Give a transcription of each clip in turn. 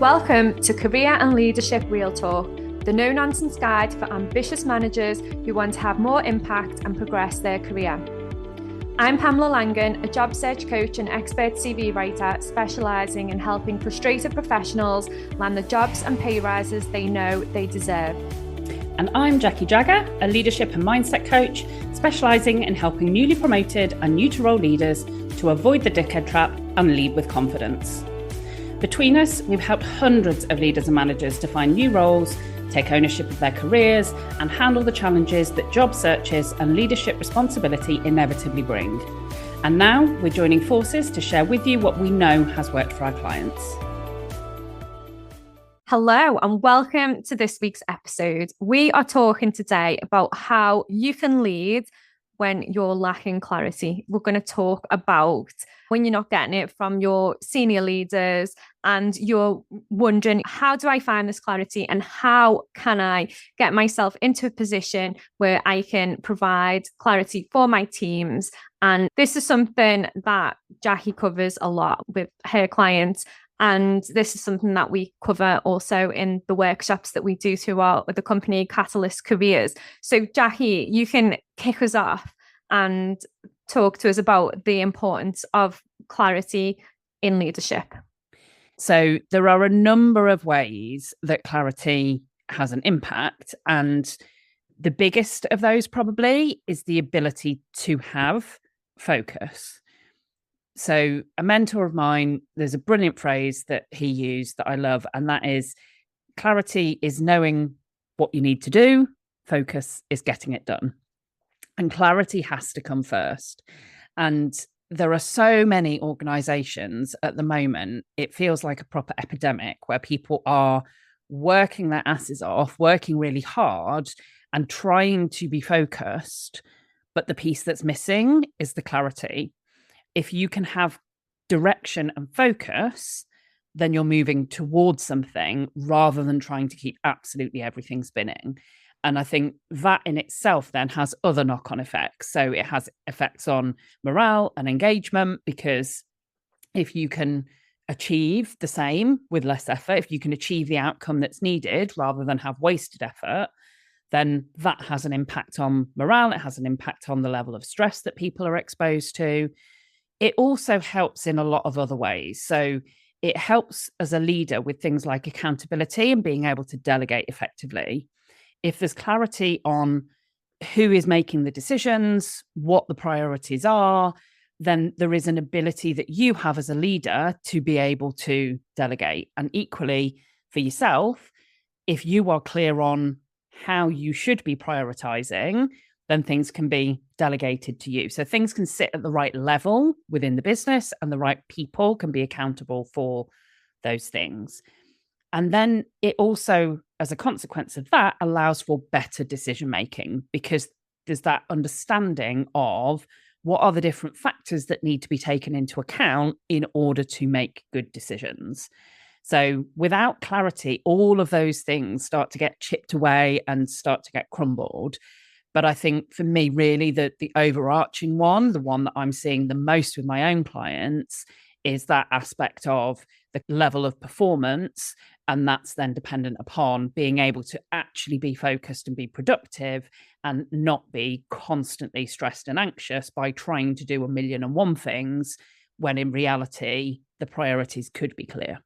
Welcome to Career and Leadership Real Talk, the no-nonsense guide for ambitious managers who want to have more impact and progress their career. I'm Pamela Langan, a job search coach and expert CV writer specialising in helping frustrated professionals land the jobs and pay rises they know they deserve. And I'm Jackie Jagger, a leadership and mindset coach specialising in helping newly promoted and new to role leaders to avoid the dickhead trap and lead with confidence. Between us, we've helped hundreds of leaders and managers to find new roles, take ownership of their careers, and handle the challenges that job searches and leadership responsibility inevitably bring. And now we're joining forces to share with you what we know has worked for our clients. Hello and welcome to this week's episode. We are talking today about how you can lead when you're lacking clarity. We're going to talk about when you're not getting it from your senior leaders and you're wondering, how do I find this clarity and how can I get myself into a position where I can provide clarity for my teams? And this is something that Jackie covers a lot with her clients. And this is something that we cover also in the workshops that we do throughout the company Catalyst Careers. So Jackie, you can kick us off and talk to us about the importance of clarity in leadership. So there are a number of ways that clarity has an impact. And the biggest of those probably is the ability to have focus. So a mentor of mine, there's a brilliant phrase that he used that I love, and that is, clarity is knowing what you need to do, focus is getting it done. And clarity has to come first. And there are so many organizations at the moment, it feels like a proper epidemic where people are working their asses off, working really hard and trying to be focused. But the piece that's missing is the clarity. If you can have direction and focus, then you're moving towards something rather than trying to keep absolutely everything spinning. And I think that in itself then has other knock-on effects. So it has effects on morale and engagement, because if you can achieve the same with less effort, if you can achieve the outcome that's needed rather than have wasted effort, then that has an impact on morale. It has an impact on the level of stress that people are exposed to. It also helps in a lot of other ways. So it helps as a leader with things like accountability and being able to delegate effectively. If there's clarity on who is making the decisions, what the priorities are, then there is an ability that you have as a leader to be able to delegate. And equally for yourself, if you are clear on how you should be prioritizing, then things can be delegated to you. So things can sit at the right level within the business and the right people can be accountable for those things. And then it also, as a consequence of that, allows for better decision making, because there's that understanding of what are the different factors that need to be taken into account in order to make good decisions. So without clarity, all of those things start to get chipped away and start to get crumbled. But I think for me, really, the overarching one, the one that I'm seeing the most with my own clients, is that aspect of the level of performance. And that's then dependent upon being able to actually be focused and be productive and not be constantly stressed and anxious by trying to do 1,000,001 things, when in reality, the priorities could be clear.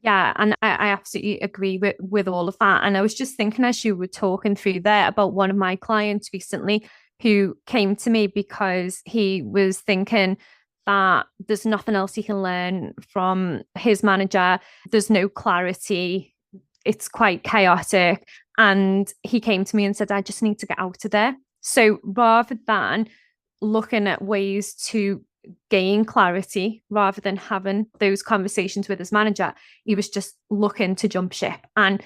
Yeah, and I absolutely agree with all of that. And I was just thinking as you were talking through there about one of my clients recently who came to me because he was thinking that there's nothing else he can learn from his manager. There's no clarity. It's quite chaotic. And he came to me and said, I just need to get out of there. So rather than looking at ways to gain clarity, rather than having those conversations with his manager, he was just looking to jump ship. And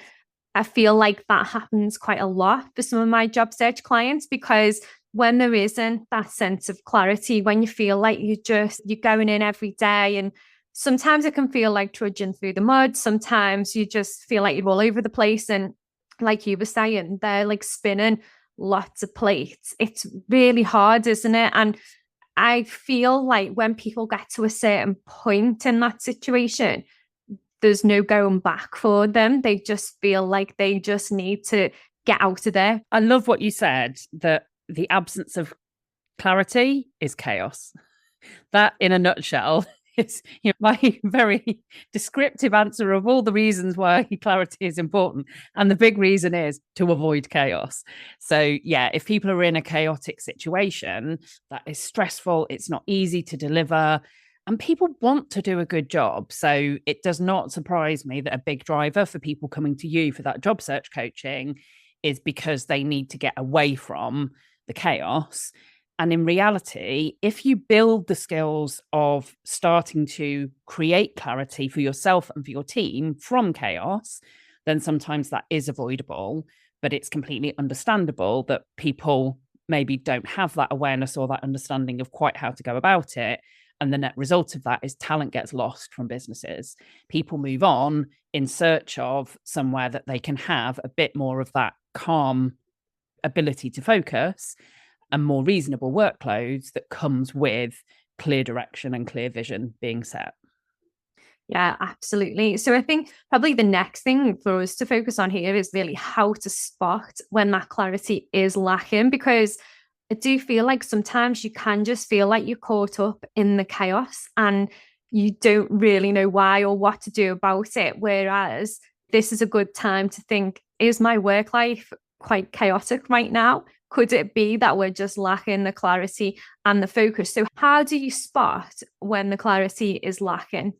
I feel like that happens quite a lot for some of my job search clients, because when there isn't that sense of clarity, when you feel like you're going in every day, and sometimes it can feel like trudging through the mud. Sometimes you just feel like you're all over the place. And like you were saying, they're like spinning lots of plates. It's really hard, isn't it? And I feel like when people get to a certain point in that situation, there's no going back for them. They just feel like they just need to get out of there. I love what you said, that the absence of clarity is chaos. That, in a nutshell, is my very descriptive answer of all the reasons why clarity is important. And the big reason is to avoid chaos. So, yeah, if people are in a chaotic situation that is stressful, it's not easy to deliver, and people want to do a good job. So it does not surprise me that a big driver for people coming to you for that job search coaching is because they need to get away from the chaos. And in reality, if you build the skills of starting to create clarity for yourself and for your team from chaos, then sometimes that is avoidable. But it's completely understandable that people maybe don't have that awareness or that understanding of quite how to go about it. And the net result of that is talent gets lost from businesses. People move on in search of somewhere that they can have a bit more of that calm ability to focus and more reasonable workloads that comes with clear direction and clear vision being set. Yeah, absolutely. So I think probably the next thing for us to focus on here is really how to spot when that clarity is lacking, because I do feel like sometimes you can just feel like you're caught up in the chaos and you don't really know why or what to do about it. Whereas this is a good time to think, is my work life quite chaotic right now? Could it be that we're just lacking the clarity and the focus? So, how do you spot when the clarity is lacking?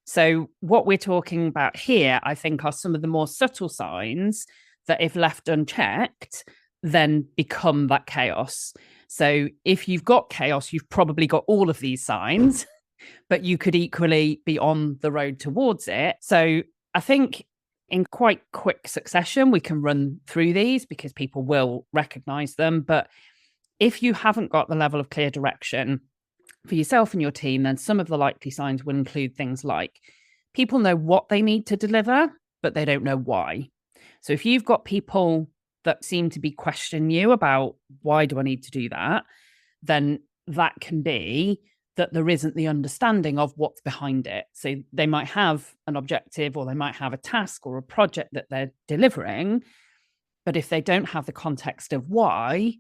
So, what we're talking about here, I think, are some of the more subtle signs that, if left unchecked, then become that chaos. So, if you've got chaos, you've probably got all of these signs, but you could equally be on the road towards it. So, I think in quite quick succession, we can run through these because people will recognize them. But if you haven't got the level of clear direction for yourself and your team, then some of the likely signs will include things like people know what they need to deliver, but they don't know why. So if you've got people that seem to be questioning you about why do I need to do that, then that can be that there isn't the understanding of what's behind it. So they might have an objective or they might have a task or a project that they're delivering, but if they don't have the context of why,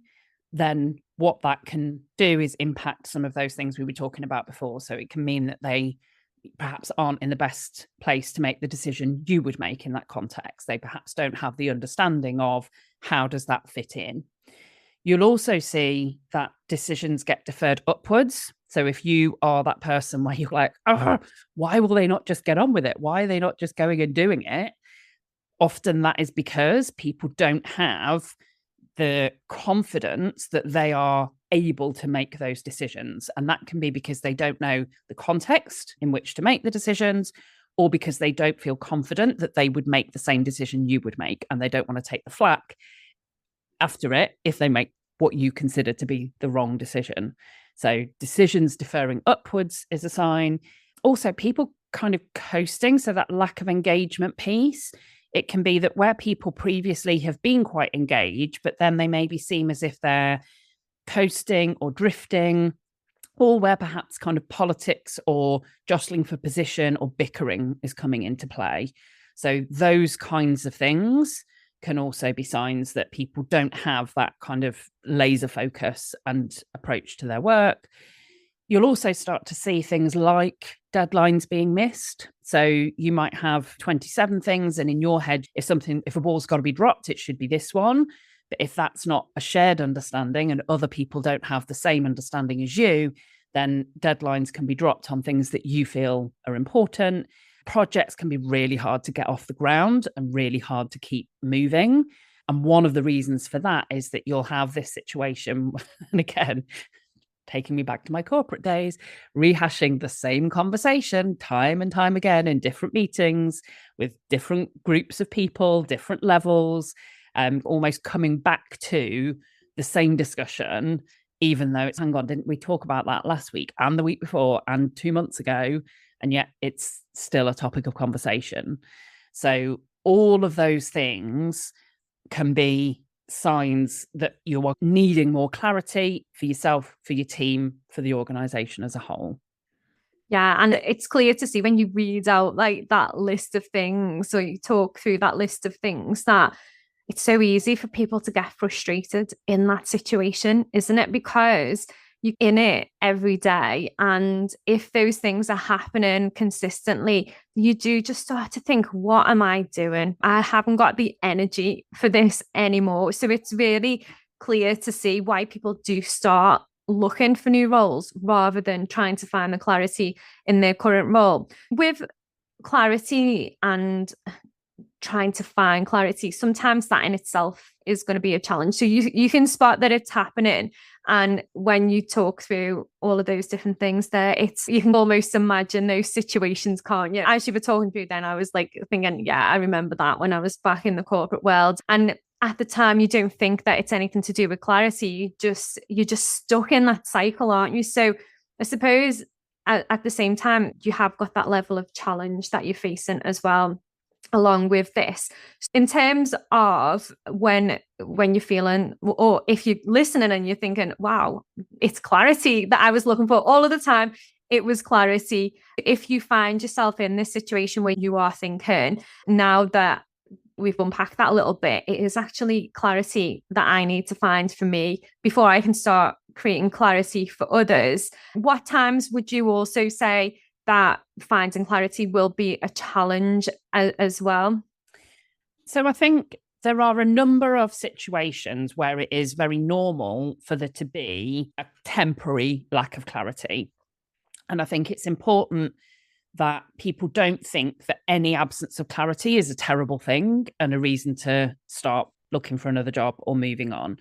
then what that can do is impact some of those things we were talking about before. So it can mean that they perhaps aren't in the best place to make the decision you would make in that context. They perhaps don't have the understanding of how does that fit in. You'll also see that decisions get deferred upwards. So if you are that person where you're like, oh, why will they not just get on with it? Why are they not just going and doing it? Often that is because people don't have the confidence that they are able to make those decisions. And that can be because they don't know the context in which to make the decisions, or because they don't feel confident that they would make the same decision you would make. And they don't want to take the flack after it if they make what you consider to be the wrong decision. So decisions deferring upwards is a sign. Also, people kind of coasting, so that lack of engagement piece. It can be that where people previously have been quite engaged, but then they maybe seem as if they're coasting or drifting, or where perhaps kind of politics or jostling for position or bickering is coming into play. So those kinds of things can also be signs that people don't have that kind of laser focus and approach to their work. You'll also start to see things like deadlines being missed. So you might have 27 things, and in your head, if a ball's got to be dropped, it should be this one. But if that's not a shared understanding and other people don't have the same understanding as you, then deadlines can be dropped on things that you feel are important. Projects can be really hard to get off the ground and really hard to keep moving. And one of the reasons for that is that you'll have this situation, and again, taking me back to my corporate days, rehashing the same conversation time and time again in different meetings with different groups of people, different levels, almost coming back to the same discussion, even though it's, hang on, didn't we talk about that last week and the week before and 2 months ago? And yet it's still a topic of conversation. So all of those things can be signs that you are needing more clarity for yourself, for your team, for the organization as a whole. Yeah, and it's clear to see when you read out like that list of things, or you talk through that list of things, that it's so easy for people to get frustrated in that situation, isn't it? Because you're in it every day. And if those things are happening consistently, you do just start to think, what am I doing? I haven't got the energy for this anymore. So it's really clear to see why people do start looking for new roles rather than trying to find the clarity in their current role. With clarity and trying to find clarity, sometimes that in itself is going to be a challenge. So you can spot that it's happening. And when you talk through all of those different things there, it's you can almost imagine those situations, can't you? As you were talking through then, I was like thinking, yeah, I remember that when I was back in the corporate world. And at the time you don't think that it's anything to do with clarity. You're just stuck in that cycle, aren't you? So I suppose at the same time, you have got that level of challenge that you're facing as well along with this in terms of when you're feeling, or if you're listening and you're thinking, wow, it's clarity that I was looking for all of the time. It was clarity. If you find yourself in this situation where you are thinking, now that we've unpacked that a little bit, it is actually clarity that I need to find for me before I can start creating clarity for others. What times would you also say that finding clarity will be a challenge as well? So I think there are a number of situations where it is very normal for there to be a temporary lack of clarity. And I think it's important that people don't think that any absence of clarity is a terrible thing and a reason to start looking for another job or moving on.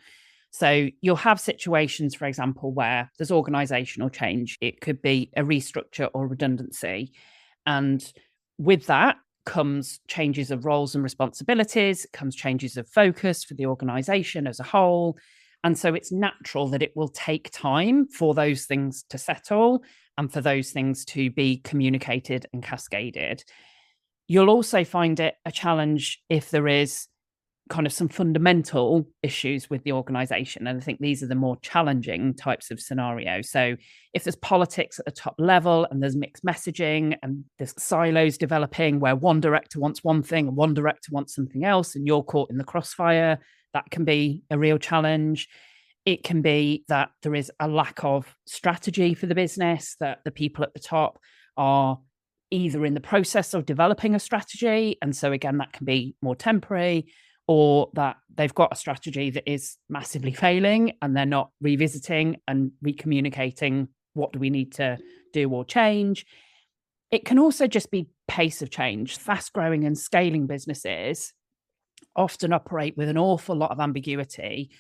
So you'll have situations, for example, where there's organizational change. It could be a restructure or redundancy. And with that comes changes of roles and responsibilities, comes changes of focus for the organization as a whole. And so it's natural that it will take time for those things to settle and for those things to be communicated and cascaded. You'll also find it a challenge if there is kind of some fundamental issues with the organization. And I think these are the more challenging types of scenarios. So if there's politics at the top level and there's mixed messaging and there's silos developing where one director wants one thing and one director wants something else and you're caught in the crossfire, that can be a real challenge. It can be that there is a lack of strategy for the business, that the people at the top are either in the process of developing a strategy. And so, again, that can be more temporary, or that they've got a strategy that is massively failing and they're not revisiting and recommunicating what do we need to do or change. It can also just be pace of change. Fast growing and scaling businesses often operate with an awful lot of ambiguity.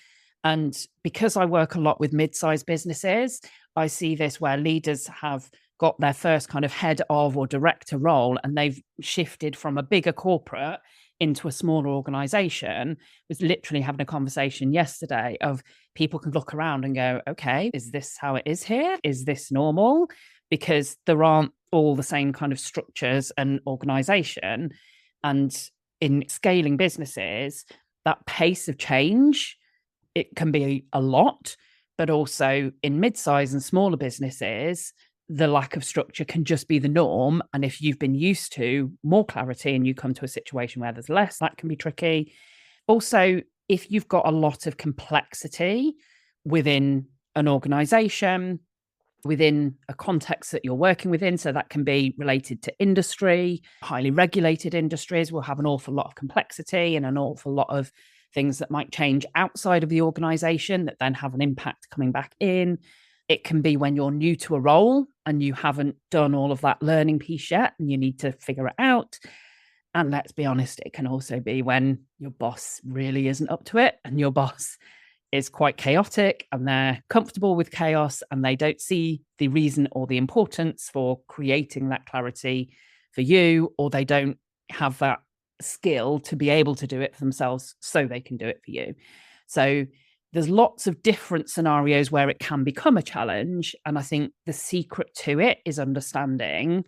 And because I work a lot with mid-sized businesses, I see this where leaders have got their first kind of head of or director role and they've shifted from a bigger corporate into a smaller organization. I was literally having a conversation yesterday of people can look around and go, okay, is this how it is here? Is this normal? Because there aren't all the same kind of structures and organization. And in scaling businesses, that pace of change, it can be a lot, but also in mid-size and smaller businesses, the lack of structure can just be the norm. And if you've been used to more clarity and you come to a situation where there's less, that can be tricky. Also, if you've got a lot of complexity within an organization, within a context that you're working within, so that can be related to industry, highly regulated industries will have an awful lot of complexity and an awful lot of things that might change outside of the organization that then have an impact coming back in. It can be when you're new to a role and you haven't done all of that learning piece yet and you need to figure it out. And let's be honest, it can also be when your boss really isn't up to it and your boss is quite chaotic and they're comfortable with chaos and they don't see the reason or the importance for creating that clarity for you, or they don't have that skill to be able to do it for themselves so they can do it for you. So there's lots of different scenarios where it can become a challenge. And I think the secret to it is understanding,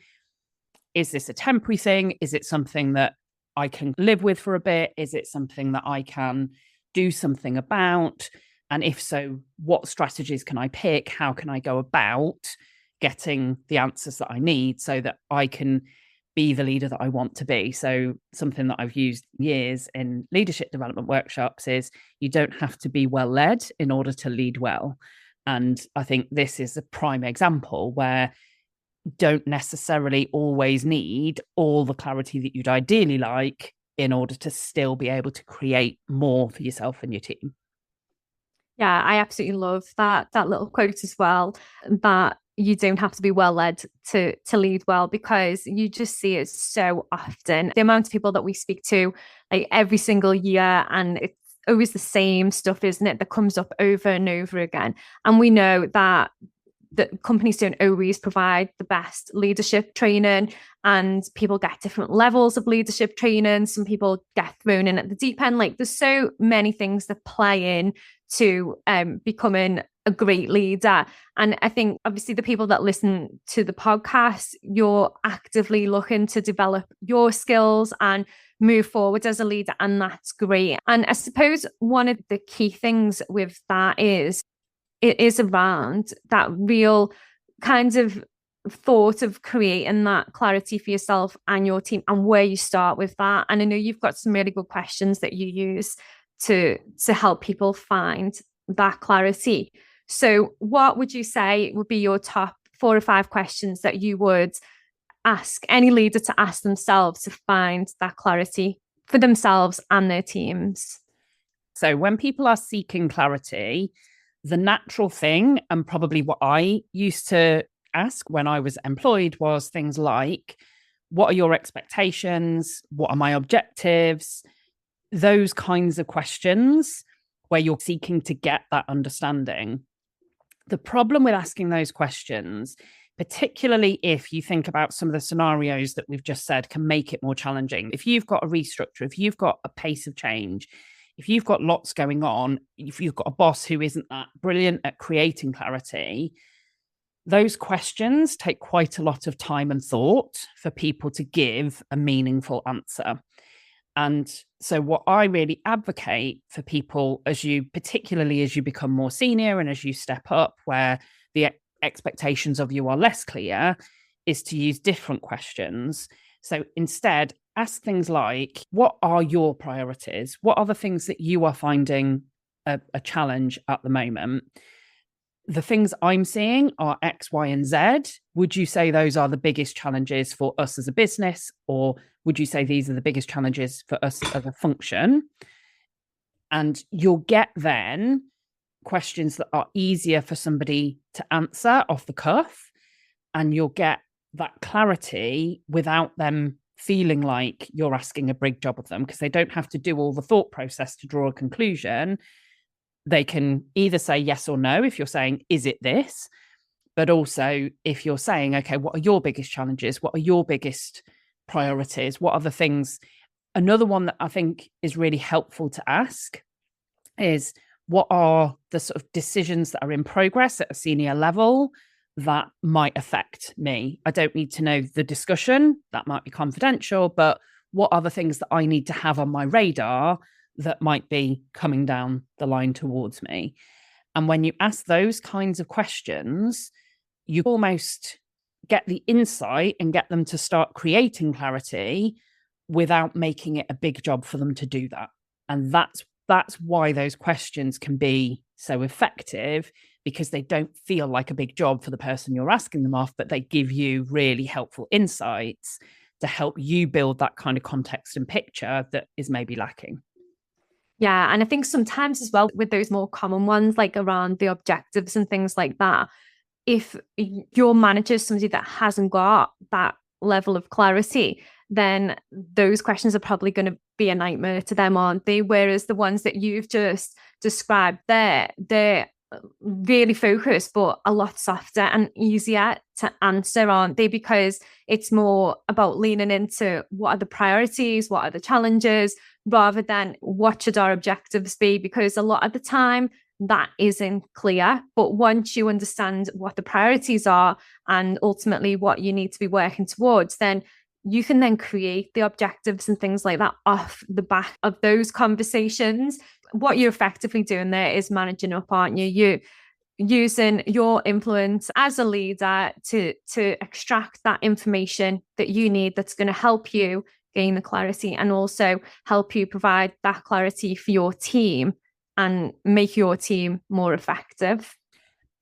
is this a temporary thing? Is it something that I can live with for a bit? Is it something that I can do something about? And if so, what strategies can I pick? How can I go about getting the answers that I need so that I can be the leader that I want to be. So something that I've used years in leadership development workshops is you don't have to be well led in order to lead well. And I think this is a prime example where don't necessarily always need all the clarity that you'd ideally like in order to still be able to create more for yourself and your team. Yeah, I absolutely love that little quote as well, that you don't have to be well led to lead well, because you just see it so often. The amount of people that we speak to like every single year, and it's always the same stuff, isn't it, that comes up over and over again. And we know that companies don't always provide the best leadership training, and people get different levels of leadership training. Some people get thrown in at the deep end. Like there's so many things that play in to becoming a great leader. And I think obviously the people that listen to the podcast, you're actively looking to develop your skills and move forward as a leader, and that's great. And I suppose one of the key things with that is it is around that real kind of thought of creating that clarity for yourself and your team, and where you start with that. And I know you've got some really good questions that you use to help people find that clarity. So what would you say would be your top 4 or 5 questions that you would ask any leader to ask themselves to find that clarity for themselves and their teams? So when people are seeking clarity, the natural thing, and probably what I used to ask when I was employed, was things like, what are your expectations? What are my objectives? Those kinds of questions where you're seeking to get that understanding. The problem with asking those questions, particularly if you think about some of the scenarios that we've just said, can make it more challenging. If you've got a restructure, if you've got a pace of change, if you've got lots going on, if you've got a boss who isn't that brilliant at creating clarity, those questions take quite a lot of time and thought for people to give a meaningful answer. And so what I really advocate for people, particularly as you become more senior and as you step up where the expectations of you are less clear, is to use different questions. So instead, ask things like, what are your priorities? What are the things that you are finding a challenge at the moment? The things I'm seeing are X, Y, and Z. Would you say those are the biggest challenges for us as a business? Or would you say these are the biggest challenges for us as a function? And you'll get then questions that are easier for somebody to answer off the cuff. And you'll get that clarity without them feeling like you're asking a big job of them, because they don't have to do all the thought process to draw a conclusion. They can either say yes or no if you're saying, is it this? But also if you're saying, okay, what are your biggest challenges? What are your biggest priorities? What are the things? Another one that I think is really helpful to ask is, what are the sort of decisions that are in progress at a senior level that might affect me? I don't need to know the discussion, that might be confidential, but what are the things that I need to have on my radar that might be coming down the line towards me? And when you ask those kinds of questions, you almost get the insight and get them to start creating clarity without making it a big job for them to do that. And that's why those questions can be so effective, because they don't feel like a big job for the person you're asking them off, but they give you really helpful insights to help you build that kind of context and picture that is maybe lacking. Yeah, and I think sometimes as well with those more common ones, like around the objectives and things like that, if your manager is somebody that hasn't got that level of clarity, then those questions are probably going to be a nightmare to them, aren't they? Whereas the ones that you've just described there, they're really focused, but a lot softer and easier to answer, aren't they? Because it's more about leaning into what are the priorities, what are the challenges, rather than what should our objectives be, because a lot of the time that isn't clear. But once you understand what the priorities are and ultimately what you need to be working towards, then you can then create the objectives and things like that off the back of those conversations. What you're effectively doing there is managing up, aren't you? using your influence as a leader to extract that information that you need that's going to help you gain the clarity and also help you provide that clarity for your team and make your team more effective.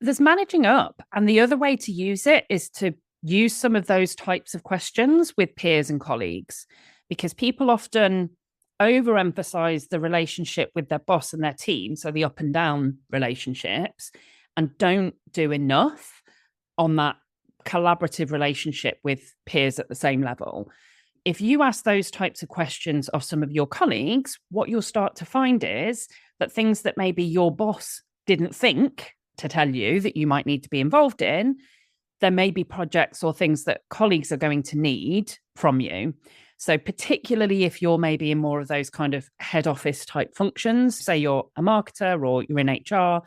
There's managing up, and the other way to use it is to use some of those types of questions with peers and colleagues, because people often overemphasize the relationship with their boss and their team, so the up and down relationships, and don't do enough on that collaborative relationship with peers at the same level. If you ask those types of questions of some of your colleagues, what you'll start to find is that things that maybe your boss didn't think to tell you that you might need to be involved in, there may be projects or things that colleagues are going to need from you. So particularly if you're maybe in more of those kind of head office type functions, say you're a marketer or you're in HR,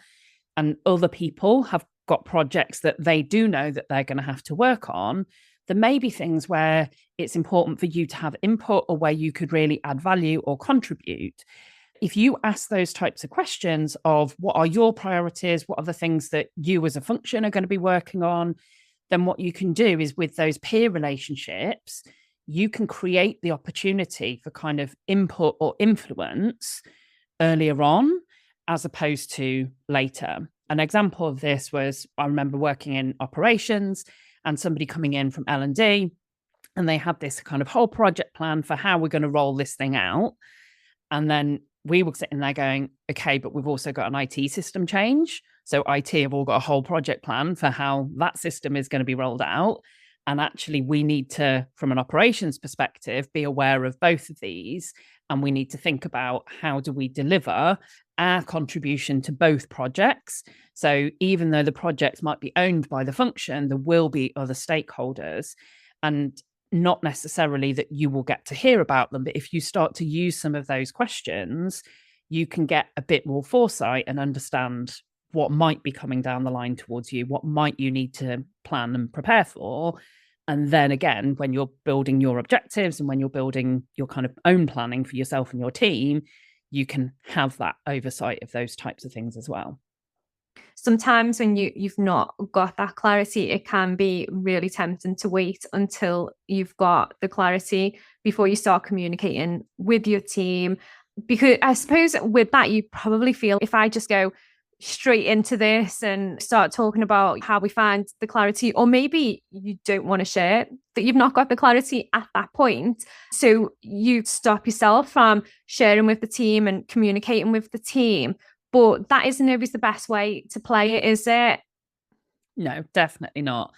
and other people have got projects that they do know that they're going to have to work on, there may be things where it's important for you to have input or where you could really add value or contribute. If you ask those types of questions of what are your priorities, what are the things that you as a function are going to be working on, then what you can do is with those peer relationships, you can create the opportunity for kind of input or influence earlier on as opposed to later. An example of this was, I remember working in operations and somebody coming in from L&D, and they had this kind of whole project plan for how we're going to roll this thing out. And then we were sitting there going, okay, but we've also got an IT system change. So IT have all got a whole project plan for how that system is going to be rolled out. And actually, we need to, from an operations perspective, be aware of both of these. And we need to think about how do we deliver our contribution to both projects. So even though the projects might be owned by the function, there will be other stakeholders. And not necessarily that you will get to hear about them, but if you start to use some of those questions, you can get a bit more foresight and understand what might be coming down the line towards you, what might you need to plan and prepare for. And then again, when you're building your objectives and when you're building your kind of own planning for yourself and your team, you can have that oversight of those types of things as well. Sometimes when you've not got that clarity, it can be really tempting to wait until you've got the clarity before you start communicating with your team. Because I suppose with that, you probably feel if I just go straight into this and start talking about how we find the clarity, or maybe you don't want to share that you've not got the clarity at that point. So you stop yourself from sharing with the team and communicating with the team. But that isn't always the best way to play it, is it? No, definitely not.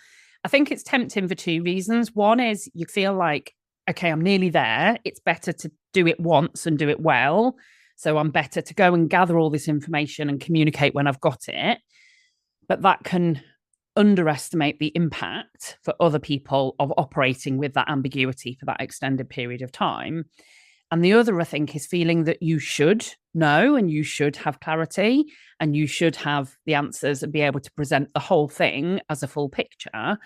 I think it's tempting for two reasons. One is you feel like, okay, I'm nearly there. It's better to do it once and do it well. So I'm better to go and gather all this information and communicate when I've got it. But that can underestimate the impact for other people of operating with that ambiguity for that extended period of time. And the other, I think, is feeling that you should know and you should have clarity and you should have the answers and be able to present the whole thing as a full picture.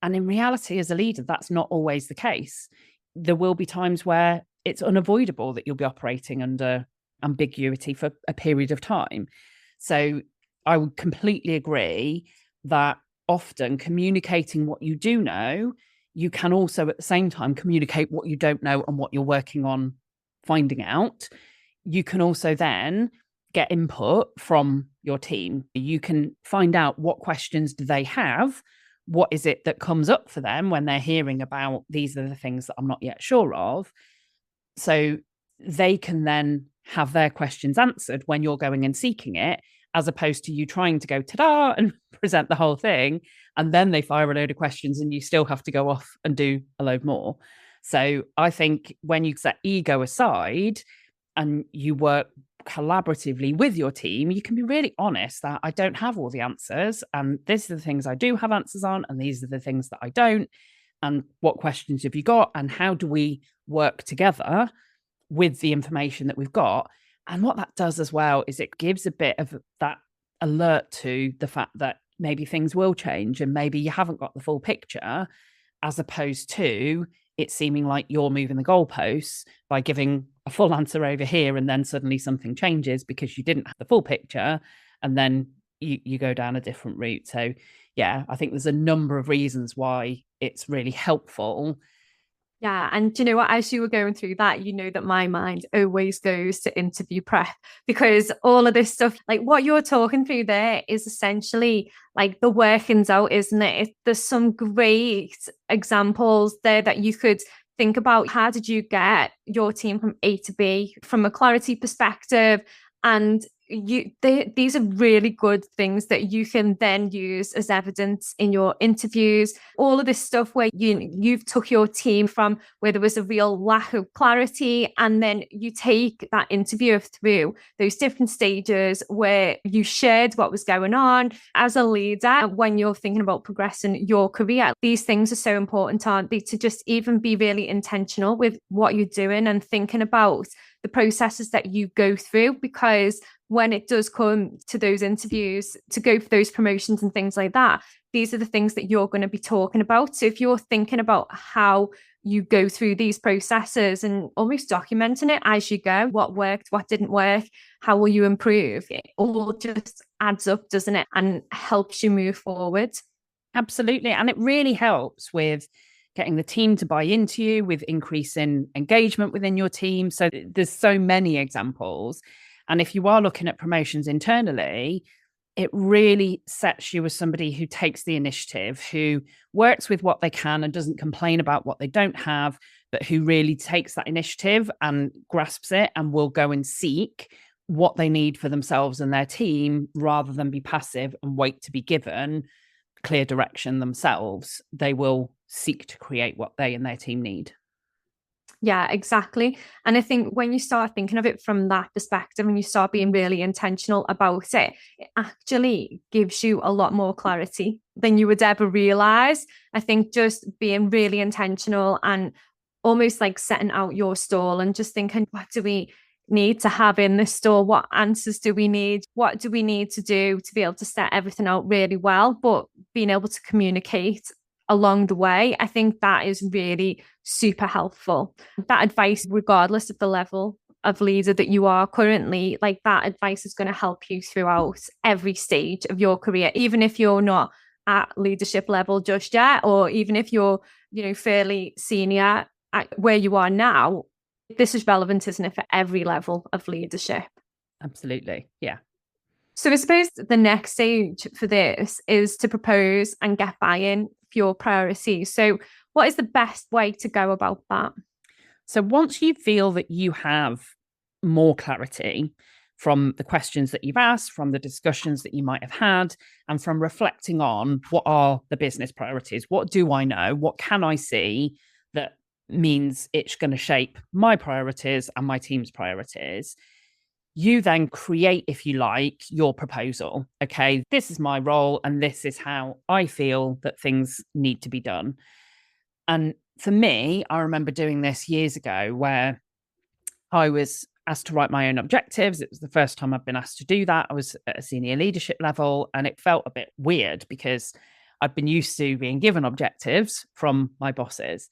And in reality, as a leader, that's not always the case. There will be times where it's unavoidable that you'll be operating under ambiguity for a period of time. So I would completely agree that often communicating what you do know, you can also at the same time communicate what you don't know and what you're working on finding out. You can also then get input from your team. You can find out what questions do they have, what is it that comes up for them when they're hearing about these are the things that I'm not yet sure of. So they can then have their questions answered when you're going and seeking it, as opposed to you trying to go ta-da and present the whole thing. And then they fire a load of questions and you still have to go off and do a load more. So I think when you set ego aside and you work collaboratively with your team, you can be really honest that I don't have all the answers. And these are the things I do have answers on. And these are the things that I don't. And what questions have you got? And how do we work together with the information that we've got? And what that does as well is it gives a bit of that alert to the fact that maybe things will change and maybe you haven't got the full picture, as opposed to it seeming like you're moving the goalposts by giving a full answer over here and then suddenly something changes because you didn't have the full picture. And then you go down a different route. So yeah, I think there's a number of reasons why it's really helpful. Yeah. And do you know what? As you were going through that, you know that my mind always goes to interview prep because all of this stuff, like what you're talking through there, is essentially like the workings out, isn't it? There's some great examples there that you could think about. How did you get your team from A to B from a clarity perspective? And these are really good things that you can then use as evidence in your interviews. All of this stuff where you've took your team from where there was a real lack of clarity, and then you take that interviewer through those different stages where you shared what was going on as a leader. When you're thinking about progressing your career, these things are so important, aren't they, to just even be really intentional with what you're doing and thinking about the processes that you go through, because when it does come to those interviews to go for those promotions and things like that, these are the things that you're going to be talking about. So if you're thinking about how you go through these processes and almost documenting it as you go, what worked, what didn't work, how will you improve, it all just adds up, doesn't it, and helps you move forward. Absolutely. And it really helps with getting the team to buy into you, with increasing engagement within your team. So there's so many examples. And if you are looking at promotions internally, it really sets you as somebody who takes the initiative, who works with what they can and doesn't complain about what they don't have, but who really takes that initiative and grasps it and will go and seek what they need for themselves and their team rather than be passive and wait to be given clear direction themselves. They will seek to create what they and their team need. Yeah, exactly. And I think when you start thinking of it from that perspective and you start being really intentional about it, it actually gives you a lot more clarity than you would ever realize. I think just being really intentional and almost like setting out your stall and just thinking, what do we need to have in this store? What answers do we need? What do we need to do to be able to set everything out really well? But being able to communicate along the way, I think that is really super helpful. That advice, regardless of the level of leader that you are currently, like that advice is going to help you throughout every stage of your career, even if you're not at leadership level just yet, or even if you're, fairly senior at where you are now. This is relevant, isn't it, for every level of leadership? Absolutely. Yeah. So I suppose the next stage for this is to propose and get buy-in for your priorities. So what is the best way to go about that? So once you feel that you have more clarity from the questions that you've asked, from the discussions that you might have had, and from reflecting on what are the business priorities, what do I know, what can I see that means it's going to shape my priorities and my team's priorities, you then create, if you like, your proposal. Okay, this is my role and this is how I feel that things need to be done. And for me, I remember doing this years ago where I was asked to write my own objectives. It was the first time I've been asked to do that. I was at a senior leadership level and it felt a bit weird because I've been used to being given objectives from my bosses.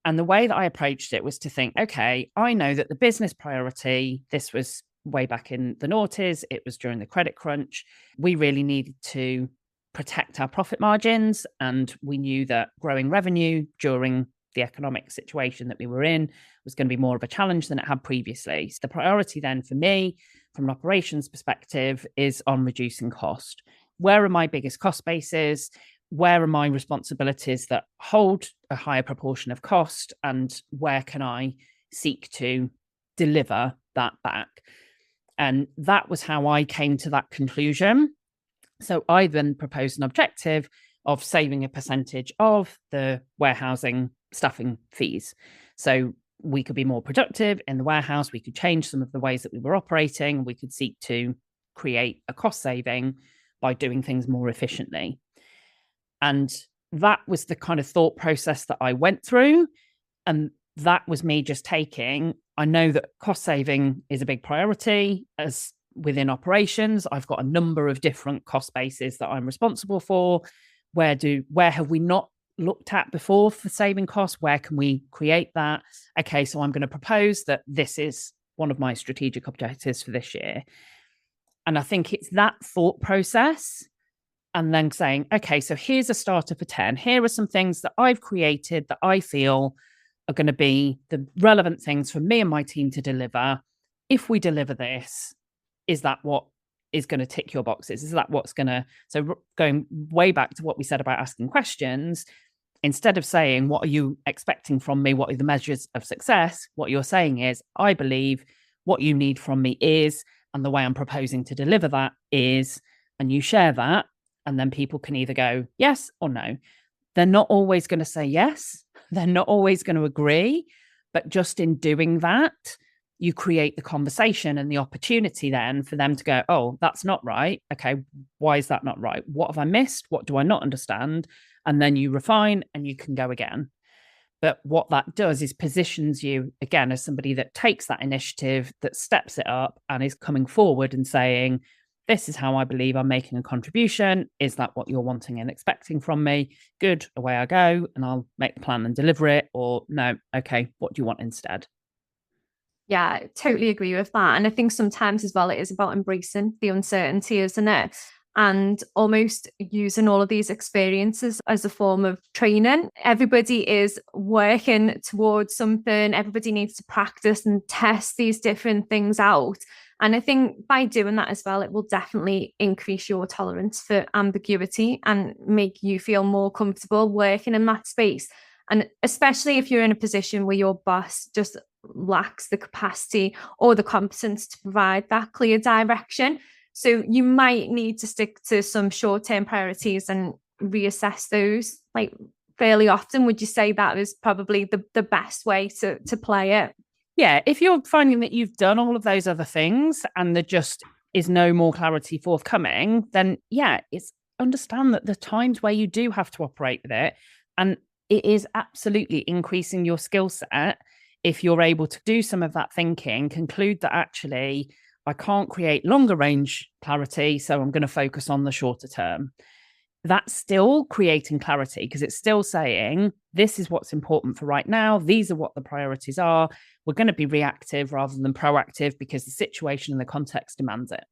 And the way that I approached it was to think, okay, I know that the business priority, this was way back in the noughties, it was during the credit crunch. We really needed to protect our profit margins. And we knew that growing revenue during the economic situation that we were in was going to be more of a challenge than it had previously. So the priority then for me, from an operations perspective, is on reducing cost. Where are my biggest cost bases? Where are my responsibilities that hold a higher proportion of cost? And where can I seek to deliver that back? And that was how I came to that conclusion. So I then proposed an objective of saving a percentage of the warehousing staffing fees. So we could be more productive in the warehouse. We could change some of the ways that we were operating. We could seek to create a cost saving by doing things more efficiently. And that was the kind of thought process that I went through. And that was me just taking, I know that cost saving is a big priority as within operations. I've got a number of different cost bases that I'm responsible for. Where have we not looked at before for saving costs? Where can we create that? Okay, so I'm going to propose that this is one of my strategic objectives for this year. And I think it's that thought process and then saying, okay, so here's a starter for 10. Here are some things that I've created that I feel are going to be the relevant things for me and my team to deliver. If we deliver this, is that what is going to tick your boxes? Is that what's going to, so going way back to what we said about asking questions, instead of saying, what are you expecting from me? What are the measures of success? What you're saying is, I believe what you need from me is, and the way I'm proposing to deliver that is, and you share that. And then people can either go yes or no. They're not always going to say yes. They're not always going to agree. But just in doing that, you create the conversation and the opportunity then for them to go, oh, that's not right. Okay, why is that not right? What have I missed? What do I not understand? And then you refine and you can go again. But what that does is positions you again as somebody that takes that initiative, that steps it up and is coming forward and saying, this is how I believe I'm making a contribution. Is that what you're wanting and expecting from me? Good, away I go, and I'll make the plan and deliver it. Or no, okay, what do you want instead? Yeah, I totally agree with that. And I think sometimes as well, it is about embracing the uncertainty, isn't it? And almost using all of these experiences as a form of training. Everybody is working towards something. Everybody needs to practice and test these different things out. And I think by doing that as well, it will definitely increase your tolerance for ambiguity and make you feel more comfortable working in that space. And especially if you're in a position where your boss just lacks the capacity or the competence to provide that clear direction. So you might need to stick to some short-term priorities and reassess those like fairly often. Would you say that is probably the best way to play it? Yeah, if you're finding that you've done all of those other things and there just is no more clarity forthcoming, then yeah, it's understand that the times where you do have to operate with it, and it is absolutely increasing your skill set if you're able to do some of that thinking, conclude that actually I can't create longer range clarity, so I'm going to focus on the shorter term. That's still creating clarity because it's still saying, this is what's important for right now. These are what the priorities are. We're going to be reactive rather than proactive because the situation and the context demands it.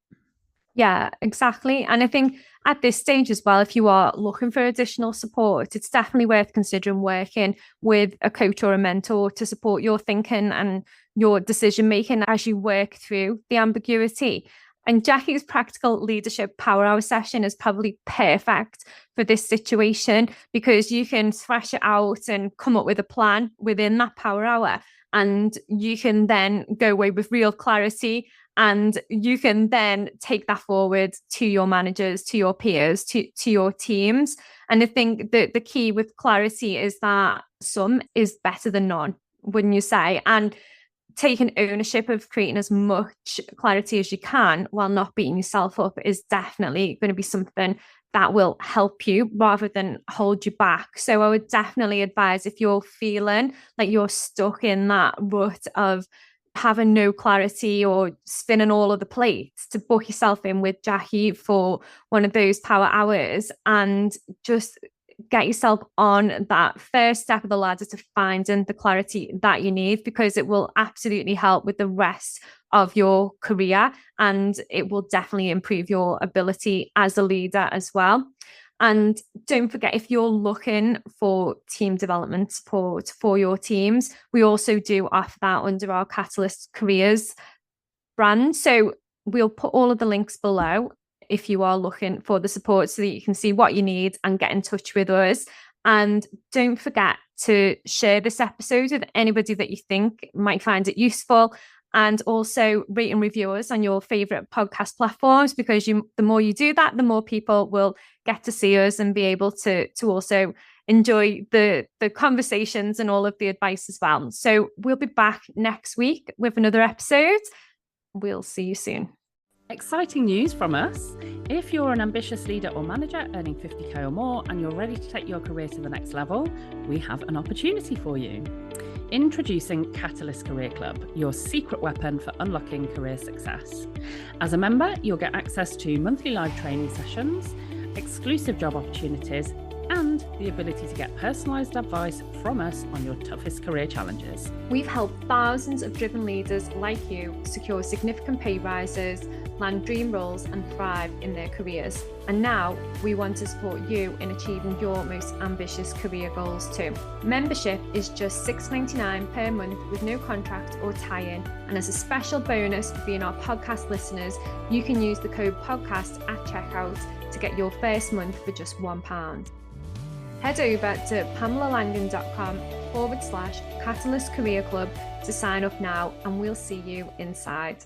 Yeah, exactly. And I think at this stage as well, if you are looking for additional support, it's definitely worth considering working with a coach or a mentor to support your thinking and your decision making as you work through the ambiguity. And Jackie's practical leadership power hour session is probably perfect for this situation because you can thrash it out and come up with a plan within that power hour. And you can then go away with real clarity and you can then take that forward to your managers, to your peers, to your teams. And I think that the key with clarity is that some is better than none, wouldn't you say? And taking ownership of creating as much clarity as you can while not beating yourself up is definitely going to be something that will help you rather than hold you back. So I would definitely advise if you're feeling like you're stuck in that rut of having no clarity or spinning all of the plates, to book yourself in with Jackie for one of those power hours and just get yourself on that first step of the ladder to finding the clarity that you need, because it will absolutely help with the rest of your career and it will definitely improve your ability as a leader as well. And don't forget, if you're looking for team development support for your teams, we also do offer that under our Catalyst Careers brand. So we'll put all of the links below if you are looking for the support so that you can see what you need and get in touch with us. And don't forget to share this episode with anybody that you think might find it useful. And also rate and review us on your favorite podcast platforms, because the more you do that, the more people will get to see us and be able to also enjoy the conversations and all of the advice as well. So we'll be back next week with another episode. We'll see you soon. Exciting news from us. If you're an ambitious leader or manager earning 50k or more and you're ready to take your career to the next level, we have an opportunity for you. Introducing Catalyst Career Club, your secret weapon for unlocking career success. As a member, you'll get access to monthly live training sessions, exclusive job opportunities, and the ability to get personalised advice from us on your toughest career challenges. We've helped thousands of driven leaders like you secure significant pay rises, land dream roles and thrive in their careers. And now we want to support you in achieving your most ambitious career goals too. Membership is just $6.99 per month with no contract or tie-in. And as a special bonus for being our podcast listeners, you can use the code podcast at checkout to get your first month for just £1. Head over to pamelalangan.com/Catalyst Career Club to sign up now, and we'll see you inside.